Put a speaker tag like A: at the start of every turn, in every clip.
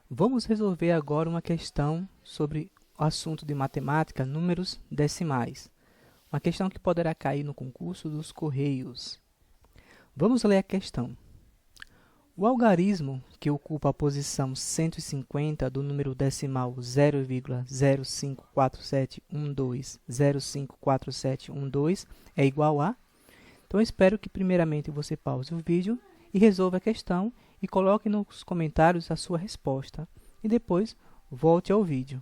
A: Vamos resolver agora uma questão sobre o assunto de matemática, números decimais. Uma questão que poderá cair no concurso dos Correios. Vamos ler a questão. O algarismo que ocupa a posição 150 do número decimal 0,054712054712 é igual a... Então, eu espero que primeiramente você pause o vídeo e resolva a questão e coloque nos comentários a sua resposta. E depois volte ao vídeo.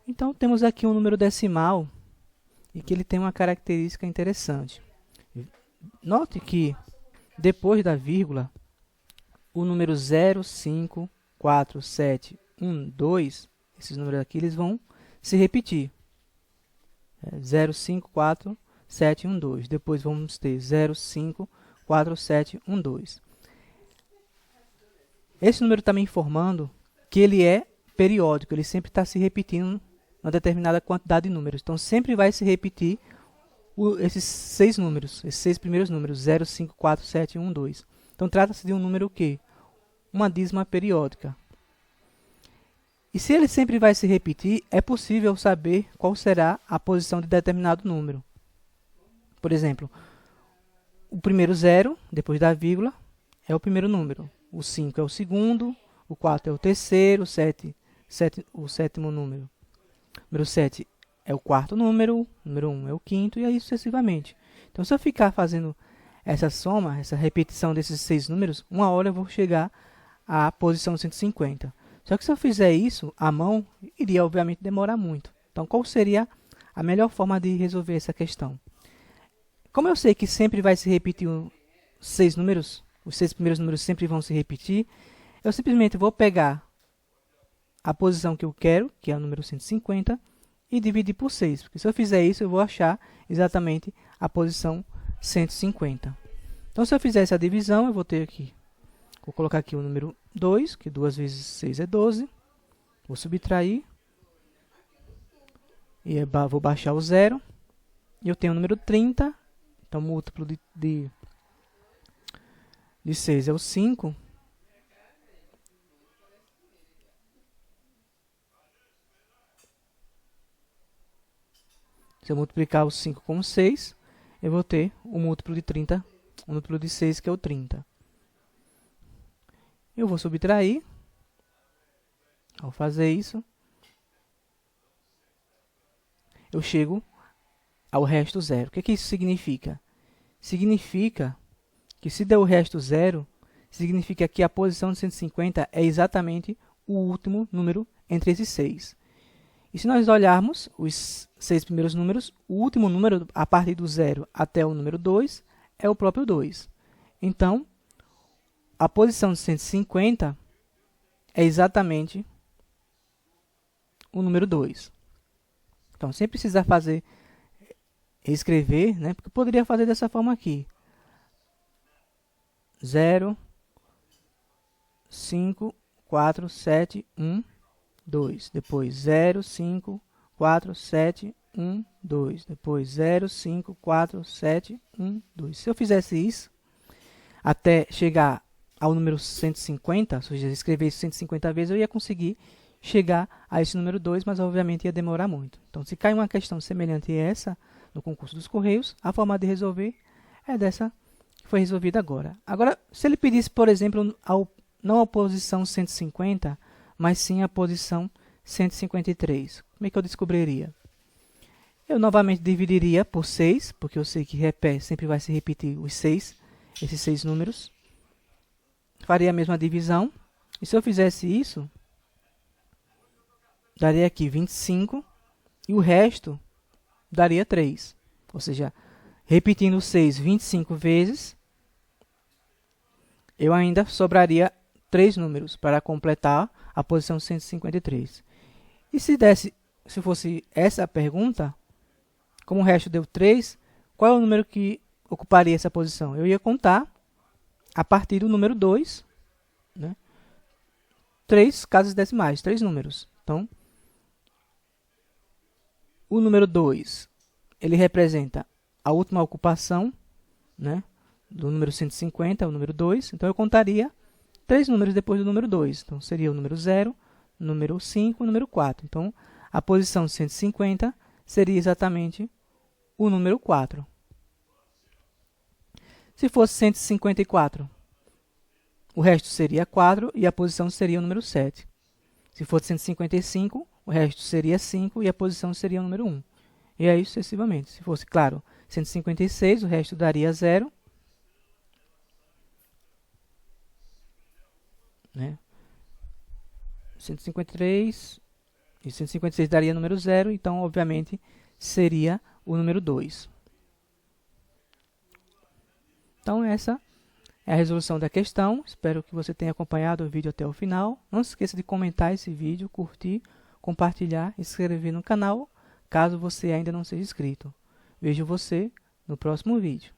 A: Então, temos aqui um número decimal e que ele tem uma característica interessante. Note que depois da vírgula, o número 0,54712, esses números aqui eles vão se repetir. 0,54712. Depois vamos ter 0,54712. Esse número está me informando que ele é periódico, ele sempre está se repetindo uma determinada quantidade de números. Então, sempre vai se repetir esses seis números, esses seis primeiros números, 0,54712. Então, trata-se de um número o quê? Uma dízima periódica. E se ele sempre vai se repetir, é possível saber qual será a posição de determinado número. Por exemplo, o primeiro zero, depois da vírgula, é o primeiro número. O 5 é o segundo, o 4 é o terceiro, o sétimo número. Número 7 é o quarto número 1 é o quinto, e aí sucessivamente. Então, se eu ficar fazendo essa soma, essa repetição desses seis números, uma hora eu vou chegar à posição 150. Só que se eu fizer isso à mão, iria obviamente demorar muito. Então, qual seria a melhor forma de resolver essa questão? Como eu sei que sempre vai se repetir os seis números, os seis primeiros números sempre vão se repetir, eu simplesmente vou pegar a posição que eu quero, que é o número 150, e dividir por 6. Porque se eu fizer isso, eu vou achar exatamente a posição 150. Então, se eu fizer essa divisão, eu vou ter aqui, vou colocar aqui o número 2, que 2 vezes 6 é 12. Vou subtrair. E vou baixar o 0. E eu tenho o número 30. Então, múltiplo de 6 é o 5. Se eu multiplicar o 5 com 6, eu vou ter o múltiplo de 30, o múltiplo de 6, que é o 30. Eu vou subtrair. Ao fazer isso, eu chego ao resto zero. O que isso significa? Significa que se der o resto zero, significa que a posição de 150 é exatamente o último número entre esses seis. E se nós olharmos os seis primeiros números, o último número, a partir do 0 até o número 2, é o próprio 2. Então, a posição de 150 é exatamente o número 2. Então, sem precisar escrever, né? Porque eu poderia fazer dessa forma aqui. 0, 5, 4, 7, 1, 2. Depois 0, 5, 4, 7, 1, 2. Depois 0, 5, 4, 7, 1, 2. Se eu fizesse isso, até chegar ao número 150, ou seja, escrever isso 150 vezes, eu ia conseguir chegar a esse número 2, mas obviamente ia demorar muito. Então, se cai uma questão semelhante a essa no concurso dos Correios, a forma de resolver é dessa que foi resolvida agora. Agora, se ele pedisse, por exemplo, não a posição 150, mas sim a posição 153, como é que eu descobriria? Eu novamente dividiria por 6, porque eu sei que sempre vai se repetir esses seis números. Faria a mesma divisão. E se eu fizesse isso, daria aqui 25, e o resto daria 3. Ou seja, repetindo 6 25 vezes, eu ainda sobraria 3 números para completar a posição 153. E se fosse essa a pergunta, como o resto deu 3, qual é o número que ocuparia essa posição? Eu ia contar a partir do número 2, né? 3 casas decimais, 3 números. Então, o número 2, ele representa a última ocupação, né, do número 150, o número 2. Então, eu contaria 3 números depois do número 2. Então, seria o número 0, número 5 e o número 4. Então, a posição 150 seria exatamente o número 4. Se fosse 154, o resto seria 4 e a posição seria o número 7. Se fosse 155, o resto seria 5 e a posição seria o número 1. E aí sucessivamente. Se fosse, claro, 156, o resto daria 0. Né? 153 e 156 daria número 0, então, obviamente, seria o número 2. Então, essa é a resolução da questão. Espero que você tenha acompanhado o vídeo até o final. Não se esqueça de comentar esse vídeo, curtir, compartilhar e se inscrever no canal, caso você ainda não seja inscrito. Vejo você no próximo vídeo.